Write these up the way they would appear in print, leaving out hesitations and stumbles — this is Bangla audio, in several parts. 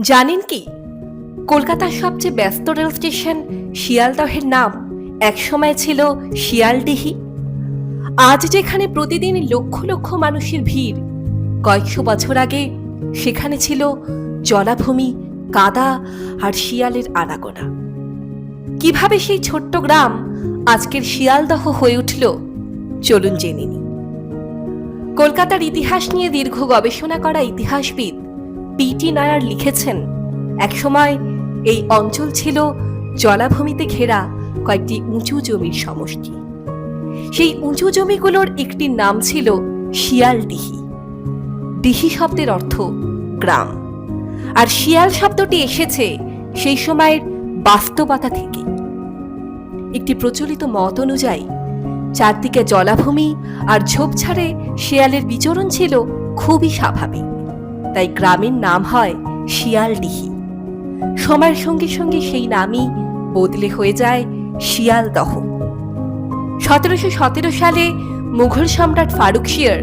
জানেন কি, কলকাতার সবচেয়ে ব্যস্ত রেল স্টেশন শিয়ালদহের নাম একসময় ছিল শিয়ালদিহি। আজ যেখানে প্রতিদিন লক্ষ লক্ষ মানুষের ভিড়, কয়েকশো বছর আগে সেখানে ছিল জলাভূমি, কাদা আর শিয়ালের আনাগোনা। কিভাবে সেই ছোট্ট গ্রাম আজকের শিয়ালদহ হয়ে উঠল, চলুন জেনে নিই। কলকাতার ইতিহাস নিয়ে দীর্ঘ গবেষণা করা ইতিহাসবিদ পিটি নায়ার লিখেছেন, একসময় এই অঞ্চল ছিল জলাভূমিতে ঘেরা কয়েকটি উঁচু জমির সমষ্টি। সেই উঁচু জমিগুলোর একটির নাম ছিল শিয়ালদিহি। দিহি শব্দের অর্থ গ্রাম, আর শিয়াল শব্দটি এসেছে সেই সময়ের বাস্তবতা থেকে। একটি প্রচলিত মত অনুযায়ী চারদিকে জলাভূমি আর ঝোপঝাড়ে শিয়ালের বিচরণ ছিল খুবই স্বাভাবিক, তাই গ্রামের নাম হয় শিয়ালদিহি। সময়ের সঙ্গে সঙ্গে সেই নামই বদলে হয়ে যায় শিয়ালদহ। 1717 সালে মুঘল সম্রাট ফারুকশিয়ার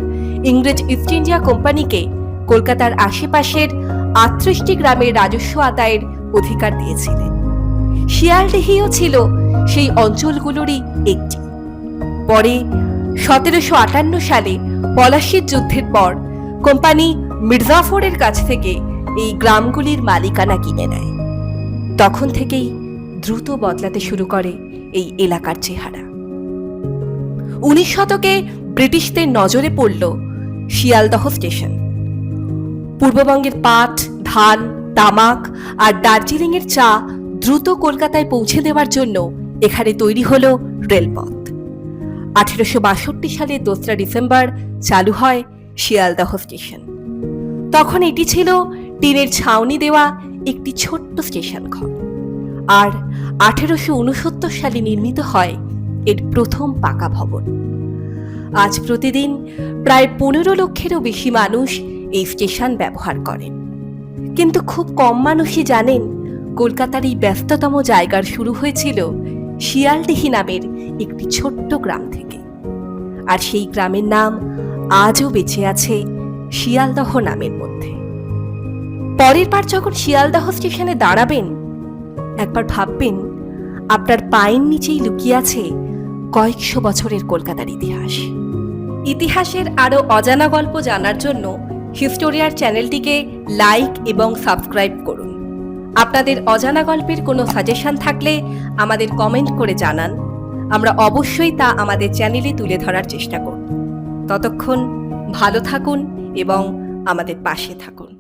ইংরেজ ইস্ট ইন্ডিয়া কোম্পানিকে কলকাতার আশেপাশের 38টি গ্রামের রাজস্ব আদায়ের অধিকার দিয়েছিলেন। শিয়ালদিহিও ছিল সেই অঞ্চলগুলোরই একটি। পরে 1758 সালে পলাশীর যুদ্ধের পর কোম্পানি মির্জাফরের কাছ থেকে এই গ্রামগুলির মালিকানা কিনে নেয়। তখন থেকেই দ্রুত বদলাতে শুরু করে এই এলাকার চেহারা। 19 শতকে ব্রিটিশদের নজরে পড়ল শিয়ালদহ স্টেশন। পূর্ববঙ্গের পাট, ধান, তামাক আর দার্জিলিংয়ের চা দ্রুত কলকাতায় পৌঁছে দেওয়ার জন্য এখানে তৈরি হলো রেলপথ। 1862 সালের 2 ডিসেম্বর চালু হয় শিয়ালদহ স্টেশন। তখন এটি ছিল টিনের ছাউনি দেওয়া একটি ছোট্ট স্টেশন ঘর, আর 1869 সালে নির্মিত হয় এর প্রথম পাকা ভবন। আজ প্রতিদিন প্রায় 15 লক্ষেরও বেশি মানুষ এই স্টেশন ব্যবহার করেন। কিন্তু খুব কম মানুষই জানেন কলকাতার এই ব্যস্ততম জায়গার শুরু হয়েছিল শিয়ালদিহি নামের একটি ছোট্ট গ্রাম থেকে। আর সেই গ্রামের নাম আজও বেঁচে আছে শিয়ালদহ নামের মধ্যে। পরের বার যখন শিয়ালদহ স্টেশনে দাঁড়াবেন, একবার ভাববেন আপনার পায়ের নিচেই লুকিয়ে আছে কয়েকশো বছরের কলকাতার ইতিহাস। ইতিহাসের আরও অজানা গল্প জানার জন্য হিস্টোরিয়ার চ্যানেলটিকে লাইক এবং সাবস্ক্রাইব করুন। আপনাদের অজানা গল্পের কোনো সাজেশন থাকলে আমাদের কমেন্ট করে জানান, আমরা অবশ্যই তা আমাদের চ্যানেলে তুলে ধরার চেষ্টা করব। ততক্ষণ ভালো থাকুন এবং আমাদের পাশে থাকুন।